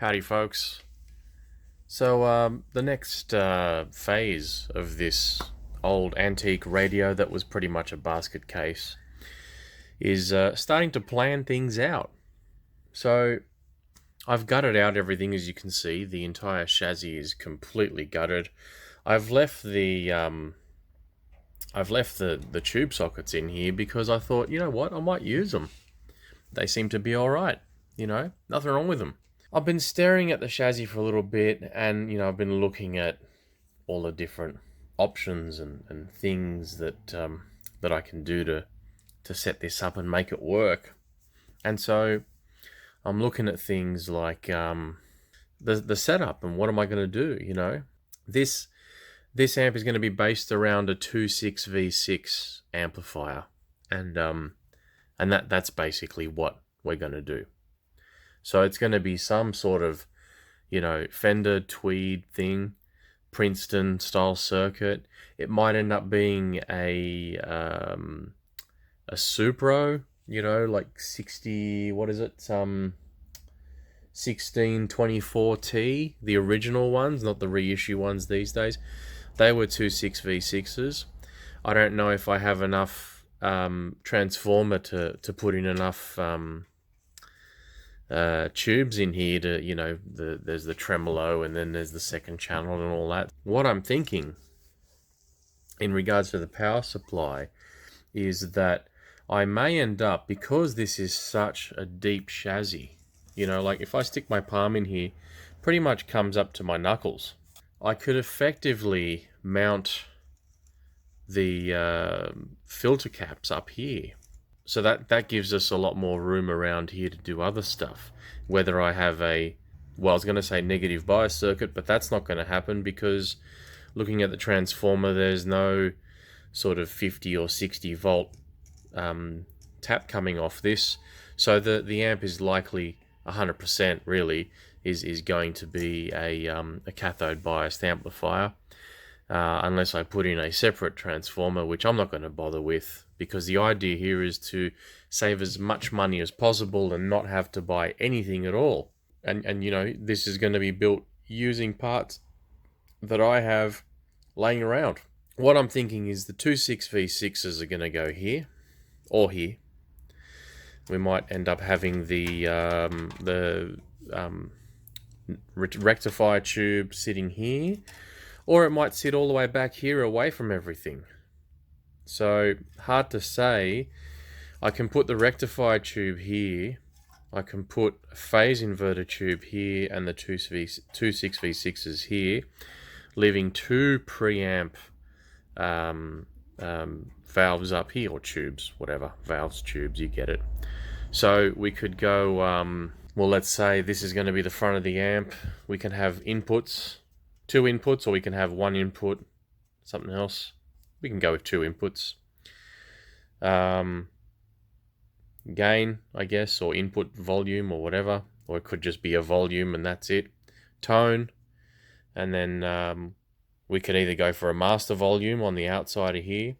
Howdy, folks. The next phase of this old antique radio that was pretty much a basket case is starting to plan things out. So, I've gutted out everything, as you can see. The entire chassis is completely gutted. I've left the tube sockets in here because I thought, you know what, I might use them. They seem to be all right. Nothing wrong with them. I've been staring at the chassis for a little bit, and I've been looking at all the different options and things that I can do to set this up and make it work. And so I'm looking at things like the setup and what am I going to do. This amp is going to be based around a 2.6 V6 amplifier, and that's basically what we're going to do. So it's going to be some sort of, Fender Tweed thing, Princeton style circuit. It might end up being a Supro, like 60, what is it? 1624T, the original ones, not the reissue ones these days. They were 2.6 V6s. I don't know if I have enough transformer to put in enough tubes in here to, there's the tremolo and then there's the second channel and all that. What I'm thinking in regards to the power supply is that I may end up, because this is such a deep chassis, like if I stick my palm in here, pretty much comes up to my knuckles. I could effectively mount the filter caps up here. So that gives us a lot more room around here to do other stuff. Whether I have I was going to say negative bias circuit, but that's not going to happen because looking at the transformer, there's no sort of 50 or 60 volt tap coming off this. So the amp is likely 100% really is going to be a cathode biased amplifier. Unless I put in a separate transformer, which I'm not going to bother with, because the idea here is to save as much money as possible and not have to buy anything at all. And this is going to be built using parts that I have laying around. What I'm thinking is the 2.6 V6s are going to go here or here. We might end up having the rectifier tube sitting here, or it might sit all the way back here away from everything. So, hard to say. I can put the rectifier tube here. I can put a phase inverter tube here and the 2.6 V6s here, leaving two preamp valves up here, or tubes, whatever. Valves, tubes, you get it. So, we could go, well, let's say this is going to be the front of the amp. We can have inputs. Two inputs, or we can have one input, something else. We can go with two inputs. Gain, I guess, or input volume, or whatever. Or it could just be a volume and that's it. Tone. And then we could either go for a master volume on the outside of here,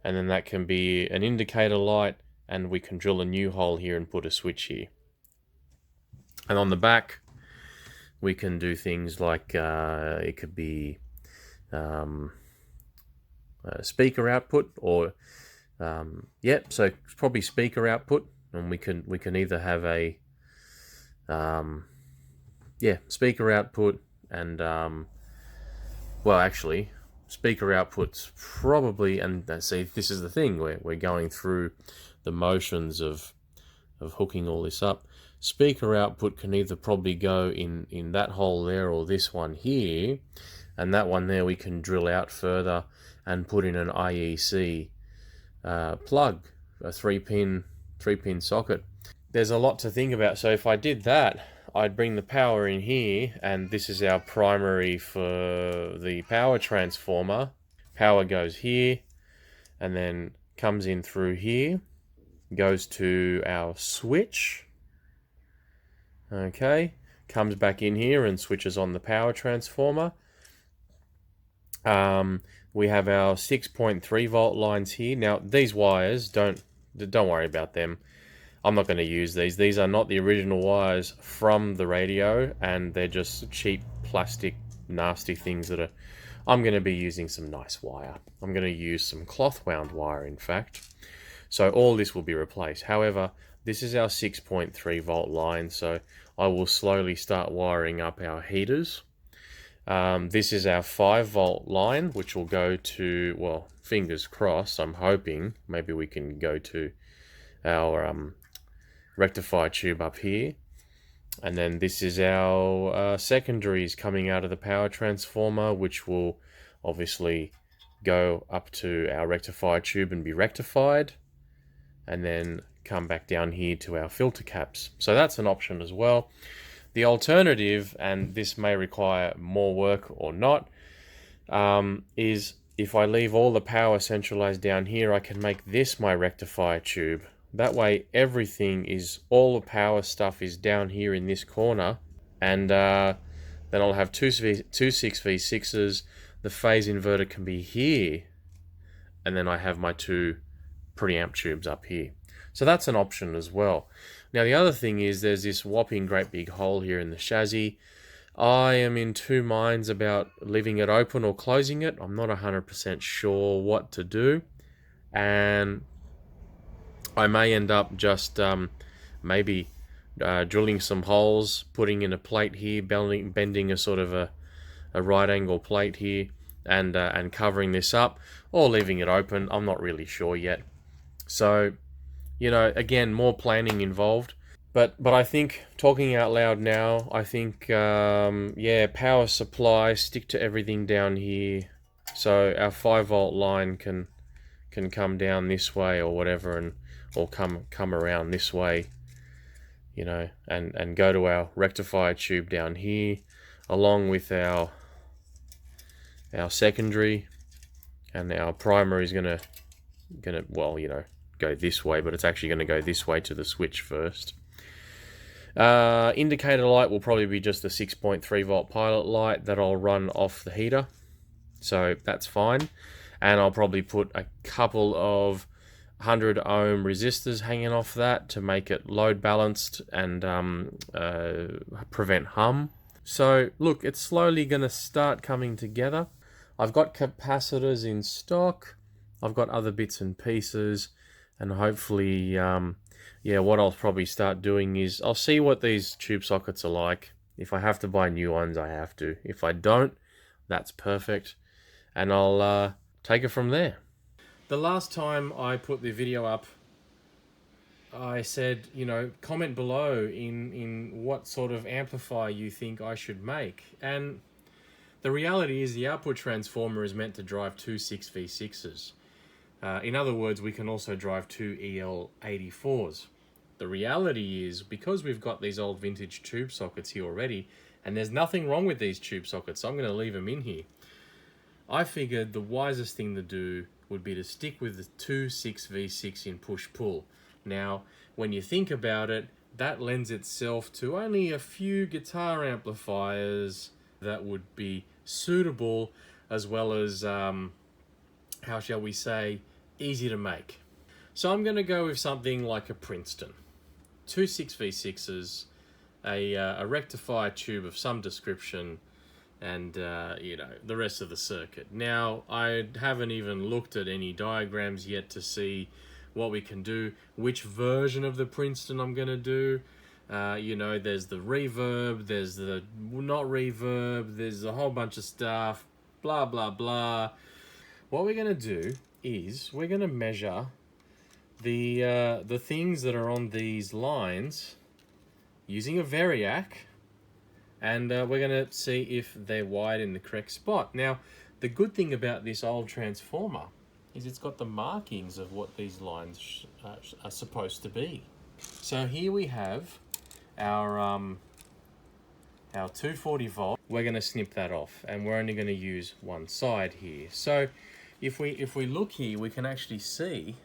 and then that can be an indicator light, and we can drill a new hole here and put a switch here. And on the back, we can do things like it could be speaker output, or so it's probably speaker output, and we can either have a speaker output and well, actually speaker output's probably, and see, this is the thing, we're going through the motions of hooking all this up. Speaker output can either probably go in that hole there, or this one here, and that one there we can drill out further and put in an IEC plug, a 3-pin socket. There's a lot to think about. So if I did that, I'd bring the power in here, and this is our primary for the power transformer. Power goes here, and then comes in through here, goes to our switch. Okay, comes back in here and switches on the power transformer. We have our 6.3 volt lines here. Now these wires, don't worry about them. I'm not going to use these. These are not the original wires from the radio, and they're just cheap plastic nasty things that are... I'm going to be using some nice wire. I'm going to use some cloth wound wire, in fact. So all this will be replaced. However, this is our 6.3 volt line, so I will slowly start wiring up our heaters. This is our 5 volt line, which will go to, well, fingers crossed, I'm hoping maybe we can go to our rectifier tube up here. And then this is our secondaries coming out of the power transformer, which will obviously go up to our rectifier tube and be rectified, and then come back down here to our filter caps. So that's an option as well. The alternative, and this may require more work or not, is if I leave all the power centralized down here, I can make this my rectifier tube. That way everything is, all the power stuff is down here in this corner, and then I'll have two 6v6s, the phase inverter can be here, and then I have my two preamp tubes up here. So that's an option as well. Now the other thing is there's this whopping great big hole here in the chassis. I am in two minds about leaving it open or closing it. I'm not 100% sure what to do, and I may end up just maybe drilling some holes, putting in a plate here, bending a sort of a right angle plate here, and covering this up, or leaving it open. I'm not really sure yet. So, you know, again, more planning involved. But I think, talking out loud now, I think, yeah, power supply, stick to everything down here. So our 5 volt line can come down this way or whatever, and or come around this way, you know, and go to our rectifier tube down here, along with our secondary, and our primary is gonna well, you know, go this way, but it's actually going to go this way to the switch first. Indicator light will probably be just a 6.3 volt pilot light that I'll run off the heater, so that's fine. And I'll probably put a couple of 100 ohm resistors hanging off that to make it load balanced and prevent hum. So look, it's slowly going to start coming together. I've got capacitors in stock, I've got other bits and pieces, and hopefully, yeah, what I'll probably start doing is I'll see what these tube sockets are like. If I have to buy new ones, I have to. If I don't, that's perfect, and I'll take it from there. The last time I put the video up, I said, you know, comment below in what sort of amplifier you think I should make. And the reality is the output transformer is meant to drive two 6v6s. In other words, we can also drive two EL84s. The reality is, because we've got these old vintage tube sockets here already, and there's nothing wrong with these tube sockets, so I'm going to leave them in here. I figured the wisest thing to do would be to stick with the two 6v6 in push-pull. Now, when you think about it, that lends itself to only a few guitar amplifiers that would be suitable, as well as, how shall we say, easy to make. So I'm going to go with something like a Princeton. Two 6v6s, a rectifier tube of some description, and you know, the rest of the circuit. Now, I haven't even looked at any diagrams yet to see what we can do, which version of the Princeton I'm going to do. You know, there's the reverb, there's the not reverb, there's a whole bunch of stuff, blah, blah, blah. What we're going to do is we're going to measure the things that are on these lines using a variac, and we're going to see if they're wired in the correct spot. Now, the good thing about this old transformer is it's got the markings of what these lines are supposed to be. So here we have our 240 volt. We're going to snip that off, and we're only going to use one side here. So if we look here, we can actually see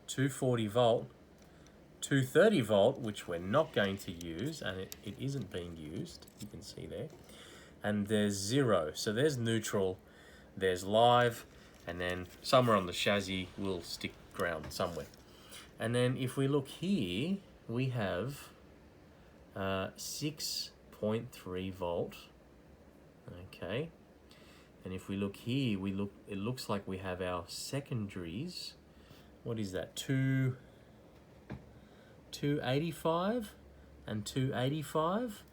240 volt, 230 volt, which we're not going to use, and it isn't being used, you can see there, and there's 0. So there's neutral, there's live, and then somewhere on the chassis we'll stick ground somewhere. And then if we look here, we have 6.3 volt. Okay. And if we look here, it looks like we have our secondaries. What is that? 285 and 285.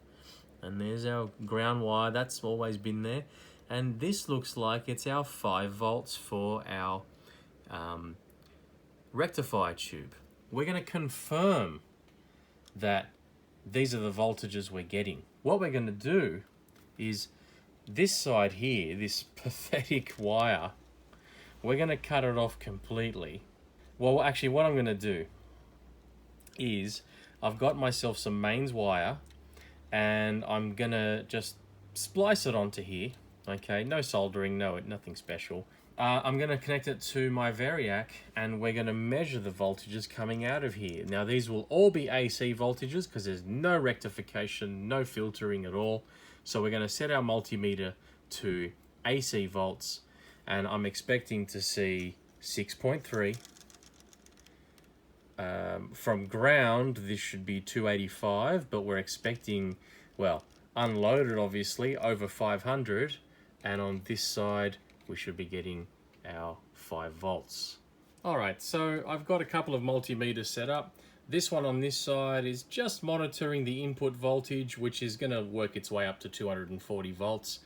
And there's our ground wire, that's always been there. And this looks like it's our 5 volts for our rectifier tube. We're going to confirm that these are the voltages we're getting. What we're going to do is this side here, this pathetic wire, we're going to cut it off completely. Well, actually what I'm going to do is I've got myself some mains wire and I'm going to just splice it onto here. Okay, no soldering, nothing special. I'm going to connect it to my variac and we're going to measure the voltages coming out of here. Now these will all be AC voltages because there's no rectification, no filtering at all. So we're going to set our multimeter to AC volts and I'm expecting to see 6.3. From ground this should be 285, but we're expecting, well, unloaded obviously, over 500, and on this side we should be getting our 5 volts. Alright, so I've got a couple of multimeters set up. This one on this side is just monitoring the input voltage, which is going to work its way up to 240 volts.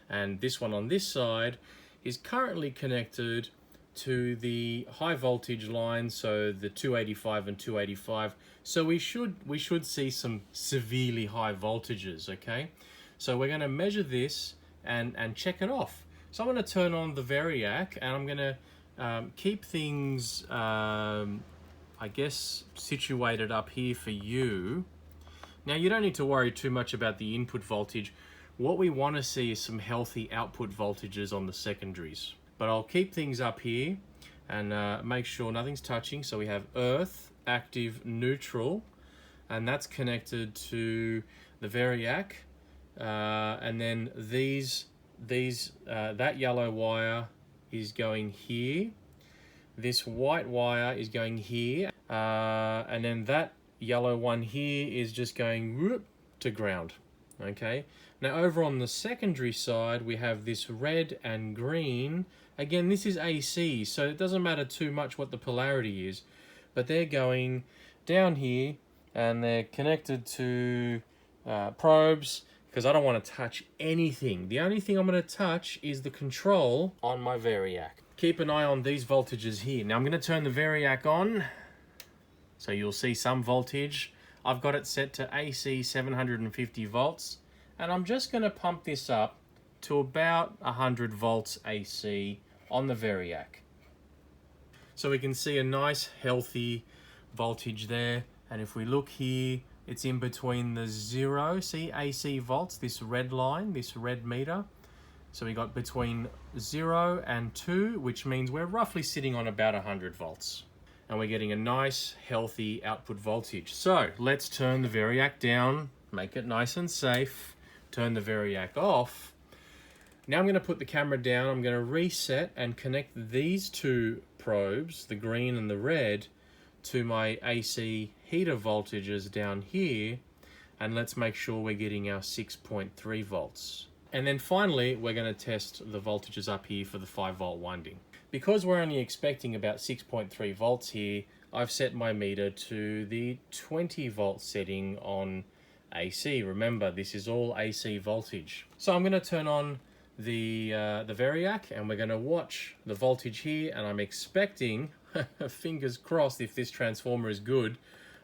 And this one on this side is currently connected to the high voltage line, so the 285 and 285. So we should see some severely high voltages, okay? So we're going to measure this and check it off. So I'm going to turn on the variac and I'm going to keep things, I guess, situated up here for you. Now you don't need to worry too much about the input voltage. What we want to see is some healthy output voltages on the secondaries. But I'll keep things up here and make sure nothing's touching. So we have earth, active, neutral, and that's connected to the variac. And then that yellow wire is going here. This white wire is going here. And then that yellow one here is just going whoop to ground. Okay. Now over on the secondary side, we have this red and green. Again, this is AC, so it doesn't matter too much what the polarity is, but they're going down here and they're connected to probes, because I don't want to touch anything. The only thing I'm going to touch is the control on my variac. Keep an eye on these voltages here. Now I'm going to turn the variac on, so you'll see some voltage. I've got it set to AC 750 volts, and I'm just going to pump this up to about 100 volts AC on the variac. So we can see a nice healthy voltage there, and if we look here, it's in between the 0, see, AC volts, this red line, this red meter. So we got between 0 and 2, which means we're roughly sitting on about 100 volts. And we're getting a nice healthy output voltage. So let's turn the variac down, make it nice and safe, turn the variac off. Now I'm going to put the camera down, I'm going to reset and connect these two probes, the green and the red, to my AC heater voltages down here, and let's make sure we're getting our 6.3 volts. And then finally, we're going to test the voltages up here for the 5 volt winding. Because we're only expecting about 6.3 volts here, I've set my meter to the 20 volt setting on AC. Remember, this is all AC voltage. So I'm going to turn on the variac and we're going to watch the voltage here, and I'm expecting, fingers crossed if this transformer is good,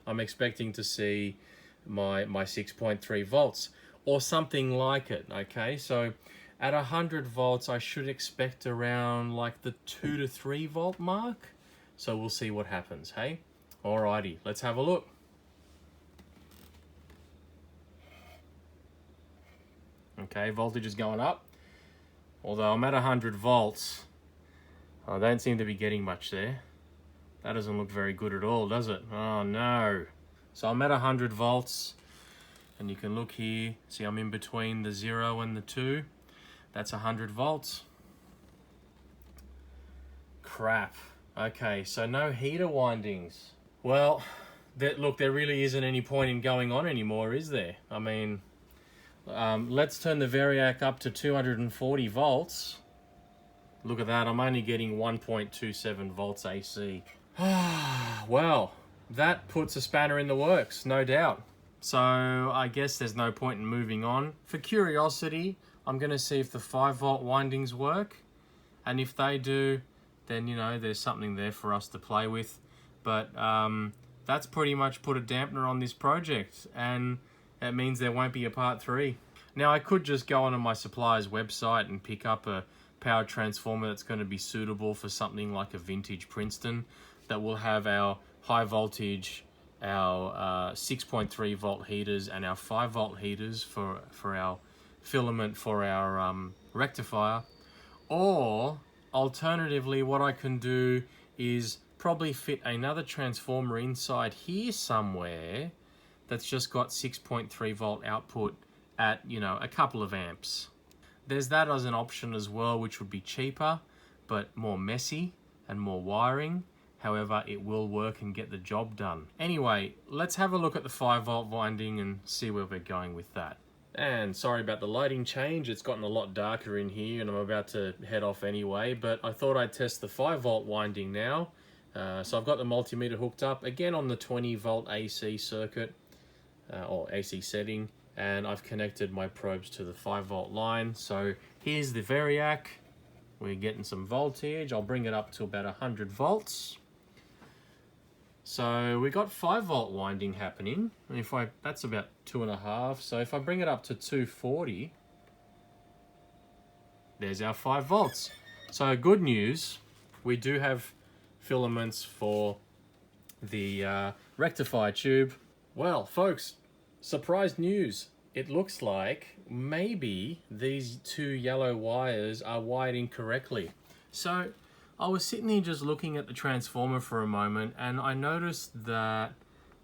I'm expecting to see my 6.3 volts or something like it. Okay, so at 100 volts I should expect around like the 2 to 3 volt mark. So we'll see what happens, hey? Alrighty, let's have a look. Okay, voltage is going up. Although I'm at 100 volts, I don't seem to be getting much there. That doesn't look very good at all, does it? Oh no. So I'm at 100 volts, and you can look here, see I'm in between the 0 and the 2. That's 100 volts. Crap. Okay, so no heater windings. Well, look, there really isn't any point in going on anymore, is there? I mean, let's turn the Variac up to 240 volts. Look at that, I'm only getting 1.27 volts AC. Well, that puts a spanner in the works, no doubt. So I guess there's no point in moving on. For curiosity, I'm going to see if the 5-volt windings work. And if they do, then, you know, there's something there for us to play with. But that's pretty much put a dampener on this project. And it means there won't be a part 3. Now, I could just go onto my supplier's website and pick up a power transformer that's going to be suitable for something like a vintage Princeton that will have our high voltage, our 6.3 volt heaters and our 5 volt heaters for our filament for our rectifier. Or alternatively, what I can do is probably fit another transformer inside here somewhere that's just got 6.3 volt output at, you know, a couple of amps. There's that as an option as well, which would be cheaper, but more messy and more wiring. However, it will work and get the job done. Anyway, let's have a look at the 5-volt winding and see where we're going with that. And sorry about the lighting change, it's gotten a lot darker in here and I'm about to head off anyway, but I thought I'd test the 5-volt winding now. So I've got the multimeter hooked up, again on the 20-volt AC circuit, or AC setting, and I've connected my probes to the 5-volt line. So here's the Variac. We're getting some voltage. I'll bring it up to about 100 volts. So we got 5-volt winding happening. And that's about 2.5. So if I bring it up to 240, there's our 5 volts. So good news, we do have filaments for the rectifier tube. Well, folks, surprise news. It looks like maybe these 2 yellow wires are wired incorrectly. So I was sitting here just looking at the transformer for a moment and I noticed that,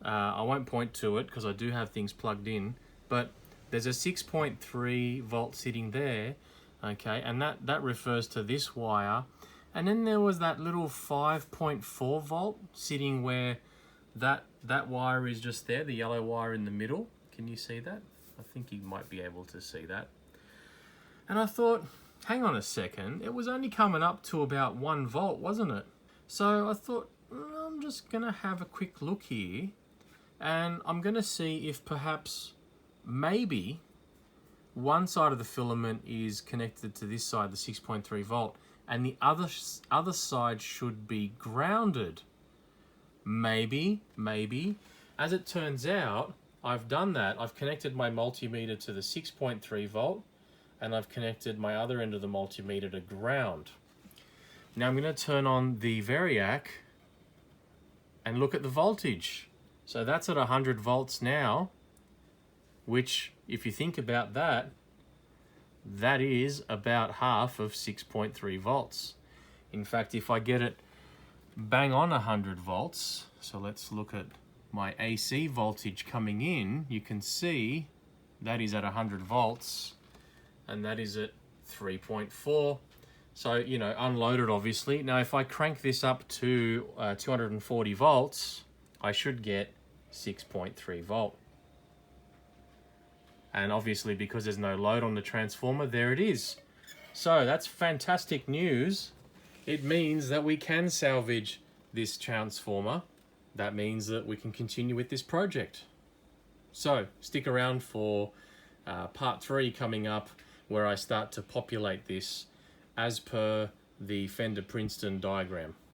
I won't point to it because I do have things plugged in, but there's a 6.3 volt sitting there, okay, and that refers to this wire. And then there was that little 5.4 volt sitting where that wire is just there, the yellow wire in the middle. Can you see that? I think you might be able to see that. And I thought, hang on a second, it was only coming up to about 1 volt, wasn't it? So I thought, I'm just gonna have a quick look here and I'm gonna see if perhaps, maybe, one side of the filament is connected to this side, the 6.3 volt, and the other side should be grounded. Maybe. As it turns out, I've done that. I've connected my multimeter to the 6.3 volt and I've connected my other end of the multimeter to ground. Now I'm going to turn on the Variac and look at the voltage. So that's at 100 volts now, which, if you think about that, that is about half of 6.3 volts. In fact, if I get it bang on 100 volts, so let's look at my AC voltage coming in, you can see that is at 100 volts and that is at 3.4. So, you know, unloaded obviously. Now if I crank this up to 240 volts, I should get 6.3 volt. And obviously because there's no load on the transformer, there it is. So that's fantastic news. It means that we can salvage this transformer. That means that we can continue with this project. So stick around for part 3 coming up, where I start to populate this as per the Fender Princeton diagram.